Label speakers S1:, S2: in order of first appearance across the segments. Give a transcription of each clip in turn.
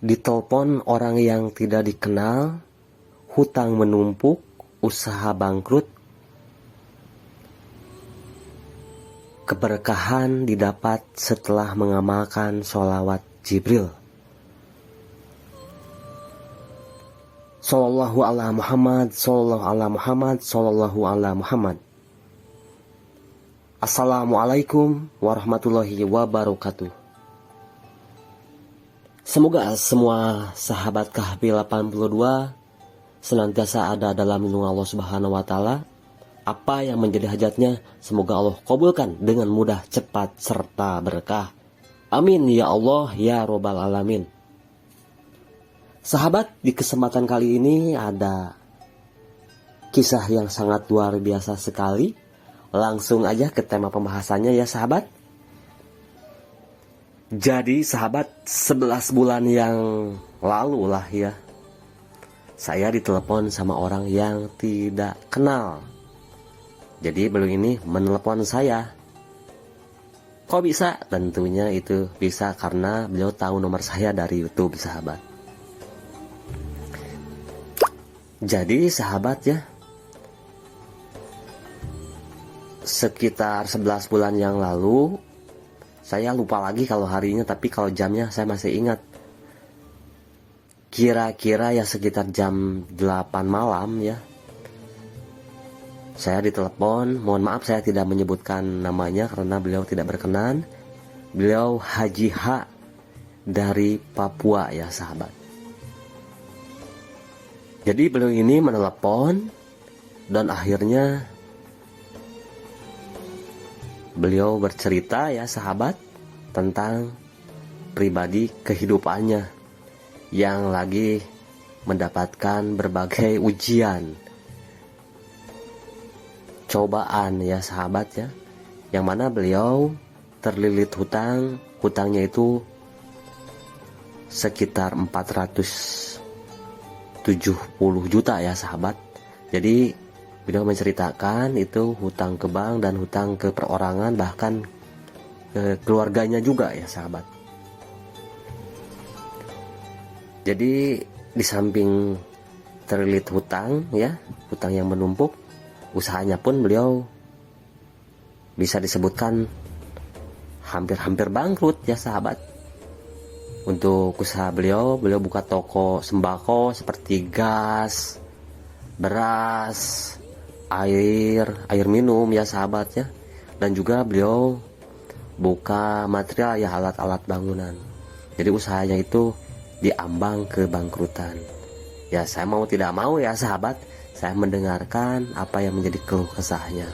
S1: Ditelepon orang yang tidak dikenal, hutang menumpuk, usaha bangkrut, keberkahan didapat setelah mengamalkan sholawat Jibril. Sallallahu ala Muhammad, sallallahu ala Muhammad, sallallahu ala Muhammad. Assalamualaikum warahmatullahi wabarakatuh. Semoga semua sahabat Kahfi 82 senantiasa ada dalam lindungan Allah Subhanahu wa taala. Apa yang menjadi hajatnya semoga Allah kabulkan dengan mudah, cepat serta berkah. Amin ya Allah ya Rabbal alamin. Sahabat, di kesempatan kali ini ada kisah yang sangat luar biasa sekali. Langsung aja ke tema pembahasannya ya sahabat. Jadi sahabat, 11 bulan yang lalu lah ya, saya ditelepon sama orang yang tidak kenal. Jadi beliau ini menelepon saya. Kok bisa? Tentunya itu bisa karena beliau tahu nomor saya dari YouTube sahabat. Jadi sahabat ya, sekitar 11 bulan yang lalu, saya lupa lagi kalau harinya, tapi kalau jamnya saya masih ingat. Kira-kira ya sekitar jam 8 malam ya, saya ditelepon. Mohon maaf saya tidak menyebutkan namanya karena beliau tidak berkenan. Beliau Haji H dari Papua ya sahabat. Jadi beliau ini menelepon dan akhirnya beliau bercerita ya sahabat tentang pribadi kehidupannya yang lagi mendapatkan berbagai ujian, cobaan ya sahabat ya, yang mana beliau terlilit hutang. Hutangnya itu sekitar 470 juta ya sahabat. Jadi beliau menceritakan itu hutang ke bank dan hutang ke perorangan, bahkan ke keluarganya juga ya sahabat. Jadi di samping terlilit hutang ya, hutang yang menumpuk, usahanya pun beliau bisa disebutkan hampir-hampir bangkrut ya sahabat. Untuk usaha beliau buka toko sembako seperti gas, beras, air minum ya sahabat ya. Dan juga beliau buka material ya, alat-alat bangunan. Jadi usahanya itu diambang kebangkrutan. Ya saya mau tidak mau ya sahabat, saya mendengarkan apa yang menjadi keluh kesahnya.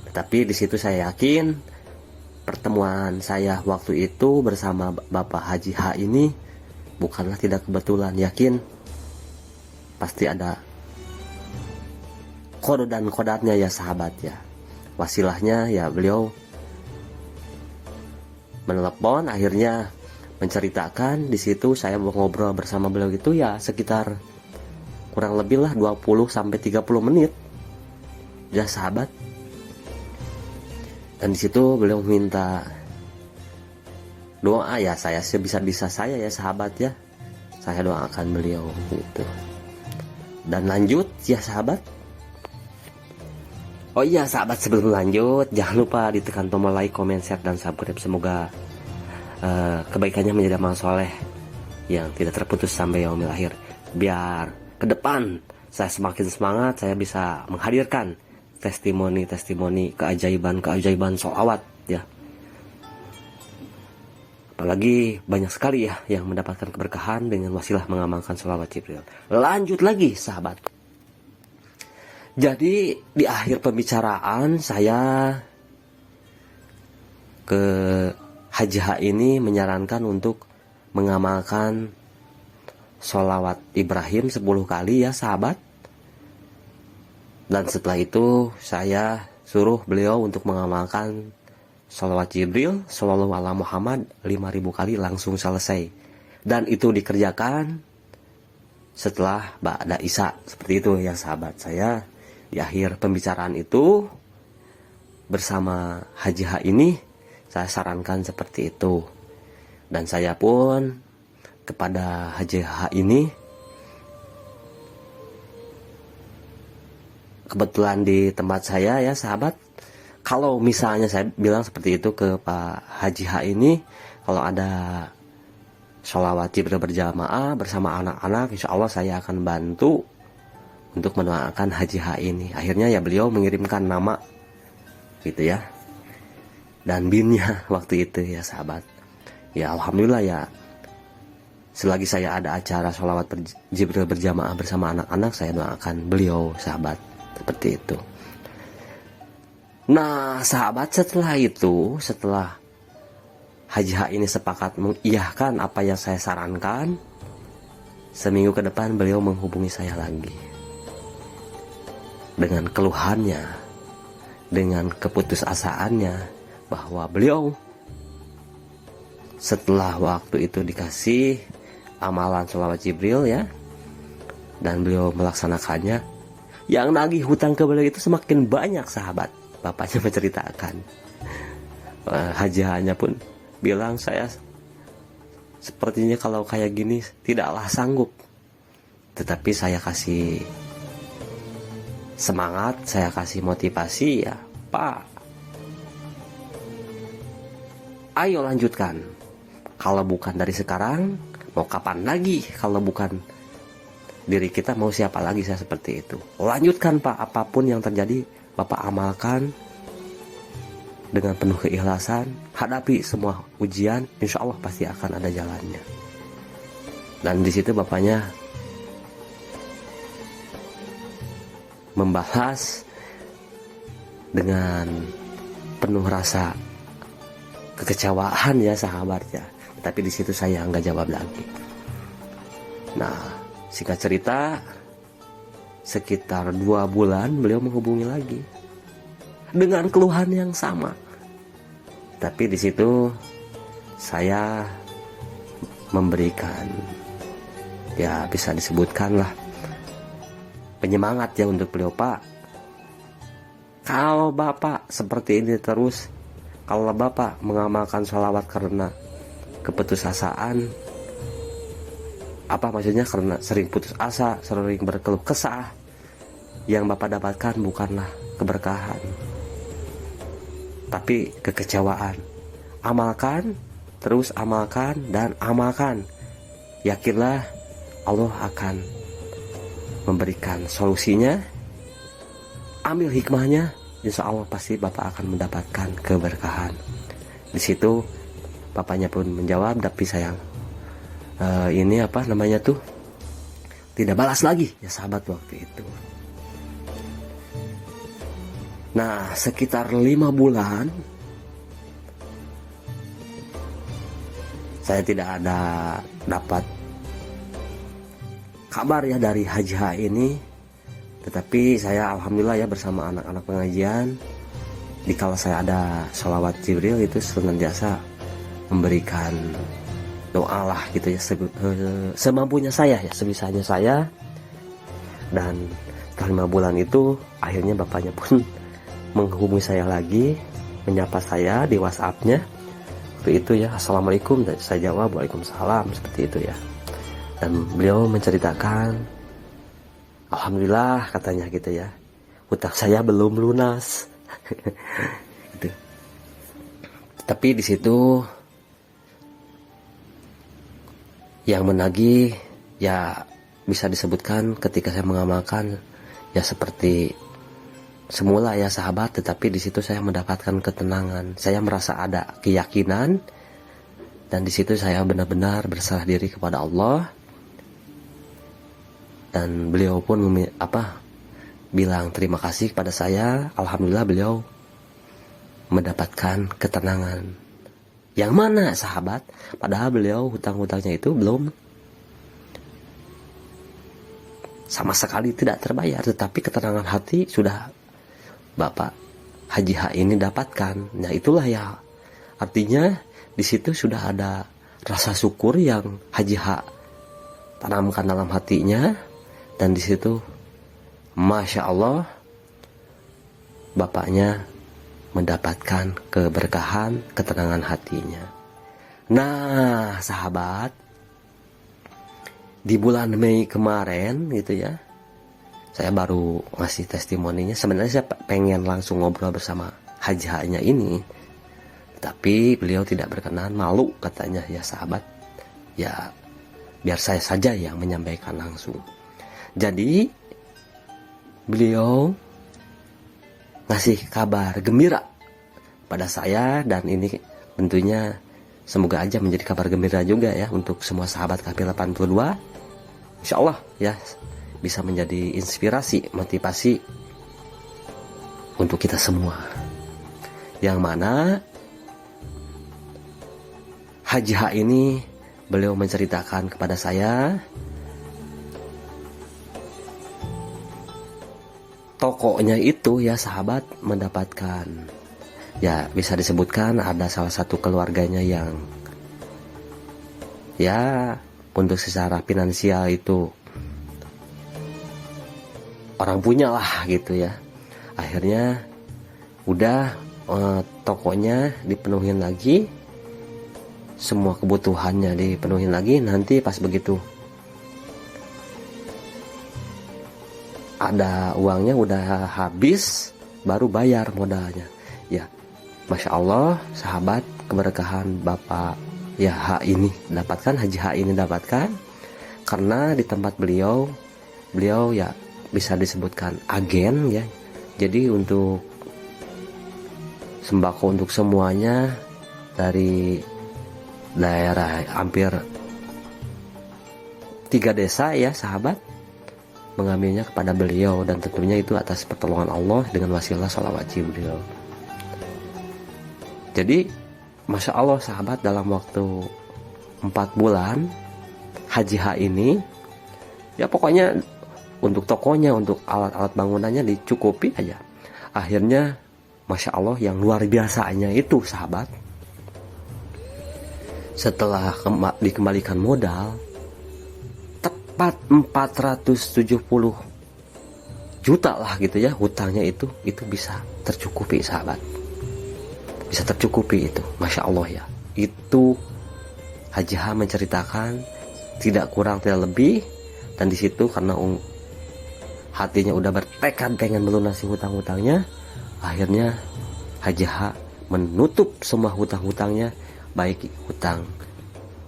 S1: Tetapi di situ saya yakin pertemuan saya waktu itu bersama Bapak Haji H ini bukanlah tidak kebetulan. Yakin pasti ada kode dan kodatnya ya sahabat ya. Wasilahnya ya beliau menelepon, akhirnya menceritakan. Di situ saya ngobrol bersama beliau itu ya sekitar kurang lebih lah 20-30 menit ya sahabat. Dan di situ beliau minta doa ya, saya sebisa-bisa saya ya sahabat ya, saya doakan beliau gitu. Dan lanjut ya sahabat. Oh iya sahabat, sebelum lanjut jangan lupa ditekan tombol like, comment, share, dan subscribe. Semoga kebaikannya menjadi amal soleh yang tidak terputus sampai yaumil akhir. Biar ke depan saya semakin semangat, saya bisa menghadirkan testimoni keajaiban sholawat ya. Apalagi banyak sekali ya yang mendapatkan keberkahan dengan wasilah mengamalkan sholawat Jibril. Lanjut lagi sahabat. Jadi di akhir pembicaraan saya ke Haji H ini menyarankan untuk mengamalkan sholawat Ibrahim 10 kali ya sahabat. Dan setelah itu saya suruh beliau untuk mengamalkan sholawat Jibril Sallallahu ala Muhammad 5000 kali langsung selesai. Dan itu dikerjakan setelah Ba'da Isya. Seperti itu ya sahabat. Saya di akhir pembicaraan itu bersama Haji H ini saya sarankan seperti itu. Dan saya pun kepada Haji H ini. Kebetulan di tempat saya ya sahabat, kalau misalnya saya bilang seperti itu ke Pak Haji H ini, kalau ada sholawat Jibril berjamaah bersama anak-anak, insya Allah saya akan bantu untuk mendoakan Haji H ini. Akhirnya ya beliau mengirimkan nama gitu ya, dan binnya waktu itu ya sahabat. Ya alhamdulillah ya, selagi saya ada acara sholawat Jibril berjamaah bersama anak-anak, saya doakan beliau sahabat, seperti itu. Nah sahabat, setelah Haji H ini sepakat mengiyahkan apa yang saya sarankan, seminggu ke depan beliau menghubungi saya lagi dengan keluhannya, dengan keputusasaannya, bahwa beliau setelah waktu itu dikasih amalan sholawat Jibril ya, dan beliau melaksanakannya, yang nagih hutang ke beliau itu semakin banyak sahabat. Bapaknya menceritakan, Haji H-nya pun bilang, saya sepertinya kalau kayak gini tidaklah sanggup. Tetapi saya kasih semangat, saya kasih motivasi, ya Pak, ayo lanjutkan. Kalau bukan dari sekarang, mau kapan lagi? Kalau bukan diri kita, mau siapa lagi? Saya seperti itu. Lanjutkan Pak, apapun yang terjadi Bapak amalkan dengan penuh keikhlasan. Hadapi semua ujian, insya Allah pasti akan ada jalannya. Dan di situ bapaknya membahas dengan penuh rasa kekecewaan ya sahabat ya. Tapi di situ saya nggak jawab lagi. Nah singkat cerita, sekitar 2 bulan beliau menghubungi lagi dengan keluhan yang sama. Tapi di situ saya memberikan, ya bisa disebutkan lah, penyemangat ya untuk beliau. Pak, kalau Bapak seperti ini terus, kalau Bapak mengamalkan sholawat karena keputusasaan, apa maksudnya, karena sering putus asa, sering berkeluh kesah, yang Bapak dapatkan bukanlah keberkahan, tapi kekecewaan. Amalkan, terus amalkan dan amalkan. Yakinlah Allah akan memberikan solusinya. Ambil hikmahnya, insya Allah pasti Bapak akan mendapatkan keberkahan. Di situ bapaknya pun menjawab, tapi sayang, ini apa namanya tuh, tidak balas lagi ya sahabat waktu itu. Nah sekitar 5 bulan saya tidak ada dapat kabar ya dari Haji H ini. Tetapi saya alhamdulillah ya bersama anak-anak pengajian, dikala saya ada sholawat Jibril itu senantiasa memberikan doa lah gitu ya, semampunya saya ya, sebisanya saya. Dan setelah 5 bulan itu akhirnya bapaknya pun menghubungi saya lagi, menyapa saya di WhatsApp-nya waktu itu ya, Assalamualaikum, dan saya jawab Waalaikumsalam, seperti itu ya. Dan beliau menceritakan, alhamdulillah katanya gitu ya, hutang saya belum lunas. Gitu. Tapi di situ yang menagih ya bisa disebutkan ketika saya mengamalkan ya seperti semula ya sahabat. Tetapi di situ saya mendapatkan ketenangan, saya merasa ada keyakinan, dan di situ saya benar-benar berserah diri kepada Allah. Dan beliau pun bilang terima kasih kepada saya. Alhamdulillah beliau mendapatkan ketenangan. Yang mana sahabat, padahal beliau hutang-hutangnya itu belum sama sekali tidak terbayar, tetapi ketenangan hati sudah Bapak Haji H ini dapatkan. Nah itulah ya, artinya di situ sudah ada rasa syukur yang Haji H tanamkan dalam hatinya. Dan di situ, masya Allah, bapaknya mendapatkan keberkahan, ketenangan hatinya. Nah, sahabat, di bulan Mei kemarin gitu ya, saya baru ngasih testimoninya. Sebenarnya saya pengen langsung ngobrol bersama Haji H-nya ini, tapi beliau tidak berkenan, malu katanya ya sahabat. Ya biar saya saja yang menyampaikan langsung. Jadi beliau ngasih kabar gembira pada saya, dan ini tentunya semoga aja menjadi kabar gembira juga ya untuk semua sahabat KP82. Insya Allah ya bisa menjadi inspirasi, motivasi untuk kita semua. Yang mana Haji H ini beliau menceritakan kepada saya, tokonya itu ya sahabat mendapatkan, ya bisa disebutkan ada salah satu keluarganya yang ya untuk secara finansial itu orang punya lah gitu ya. Akhirnya udah tokonya dipenuhin lagi, semua kebutuhannya dipenuhin lagi. Nanti pas begitu ada uangnya udah habis, baru bayar modalnya. Ya Masya Allah sahabat, keberkahan Bapak ya H ini dapatkan, Haji H ini dapatkan karena di tempat beliau ya bisa disebutkan agen ya. Jadi untuk sembako untuk semuanya dari daerah hampir 3 desa ya sahabat mengambilnya kepada beliau, dan tentunya itu atas pertolongan Allah dengan wasilah sholawat Jibril. Jadi Masya Allah sahabat, dalam waktu 4 bulan Haji H ini ya pokoknya untuk tokonya, untuk alat-alat bangunannya dicukupi aja. Akhirnya Masya Allah yang luar biasanya itu sahabat, setelah dikembalikan modal tepat 470 juta lah gitu ya hutangnya itu bisa tercukupi sahabat. Bisa tercukupi itu, Masya Allah ya. Itu Haji H menceritakan tidak kurang tidak lebih, dan di situ karena hatinya udah bertekad pengen melunasi hutang-hutangnya, akhirnya Haji H menutup semua hutang-hutangnya, baik hutang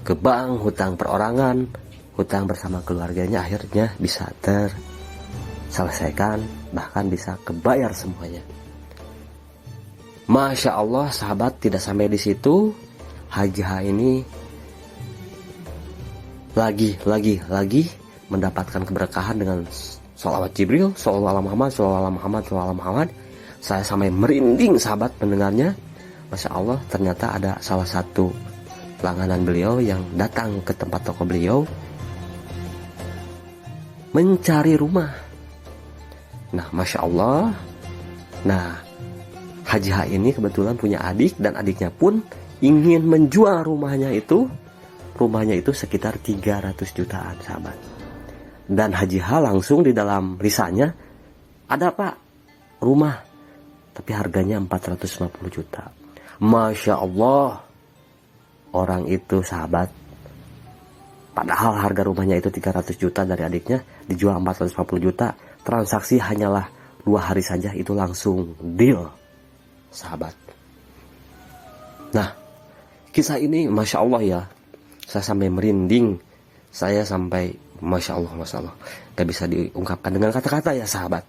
S1: ke bank, hutang perorangan, hutang bersama keluarganya, akhirnya bisa terselesaikan, bahkan bisa kebayar semuanya. Masya Allah sahabat, tidak sampai di situ, Haji H ini lagi mendapatkan keberkahan dengan sholawat Jibril, sholawat Muhammad. Saya sampai merinding sahabat mendengarnya. Masya Allah, ternyata ada salah satu langganan beliau yang datang ke tempat toko beliau mencari rumah. Nah Masya Allah, nah Haji H ini kebetulan punya adik, dan adiknya pun ingin menjual rumahnya itu sekitar 300 jutaan sahabat. Dan Haji H langsung di dalam risannya, ada pak rumah tapi harganya 450 juta. Masya Allah, orang itu sahabat, padahal harga rumahnya itu 300 juta, dari adiknya dijual 450 juta. Transaksi hanyalah 2 hari saja itu langsung deal sahabat. Nah kisah ini Masya Allah ya, saya sampai merinding, saya sampai Masya Allah gak bisa diungkapkan dengan kata-kata ya sahabat,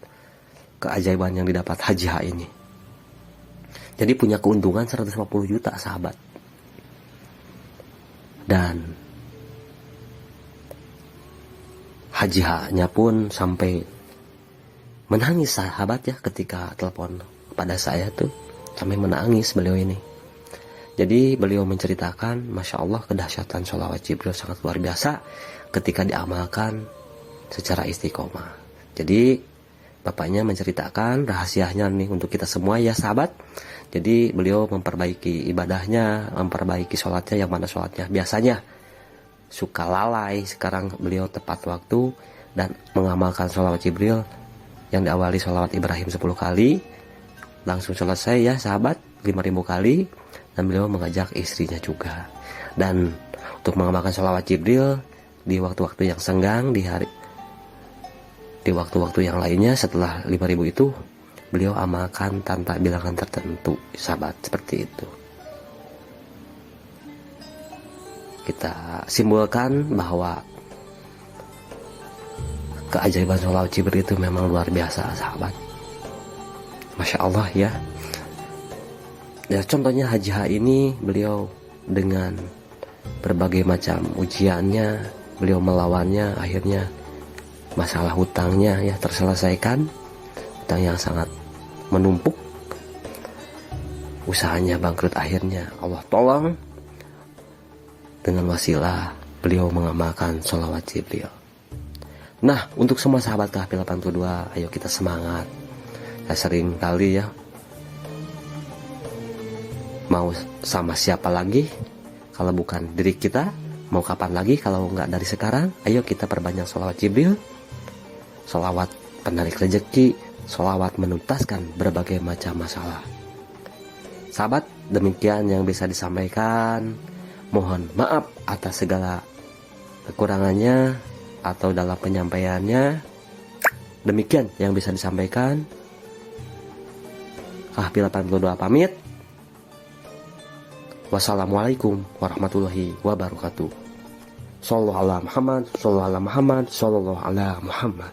S1: keajaiban yang didapat Haji H ini. Jadi punya keuntungan 150 juta sahabat, dan Haji H nya pun sampai menangis sahabat ya ketika telepon pada saya tuh, sampai menangis beliau ini. Jadi beliau menceritakan Masya Allah kedahsyatan sholawat Jibril sangat luar biasa ketika diamalkan secara istiqomah. Jadi bapaknya menceritakan rahasianya nih untuk kita semua ya sahabat. Jadi beliau memperbaiki ibadahnya, memperbaiki sholatnya, yang mana sholatnya biasanya suka lalai, sekarang beliau tepat waktu dan mengamalkan sholawat Jibril yang diawali sholawat Ibrahim 10 kali langsung selesai ya sahabat, 5.000 kali. Dan beliau mengajak istrinya juga. Dan untuk mengamalkan sholawat Jibril di waktu-waktu yang senggang, di waktu-waktu yang lainnya setelah 5.000 itu beliau amalkan tanpa bilangan tertentu, sahabat, seperti itu. Kita simpulkan bahwa keajaiban sholawat Jibril itu memang luar biasa, sahabat. Masya Allah ya. Ya, contohnya Haji H ini, beliau dengan berbagai macam ujiannya, beliau melawannya, akhirnya masalah hutangnya ya terselesaikan. Hutang yang sangat menumpuk, usahanya bangkrut, akhirnya Allah tolong dengan wasilah beliau mengamalkan sholawat Jibril. Nah, untuk semua sahabat KHP 82, ayo kita semangat. Ya, sering kali ya, mau sama siapa lagi kalau bukan diri kita, mau kapan lagi kalau nggak dari sekarang. Ayo kita perbanyak sholawat Jibril, sholawat penarik rezeki, sholawat menuntaskan berbagai macam masalah. Sahabat, demikian yang bisa disampaikan. Mohon maaf atas segala kekurangannya atau dalam penyampaiannya. Demikian yang bisa disampaikan. KHP 82 pamit. Wassalamualaikum warahmatullahi wabarakatuh. Sallallahu ala Muhammad, sallallahu ala Muhammad, sallallahu ala Muhammad.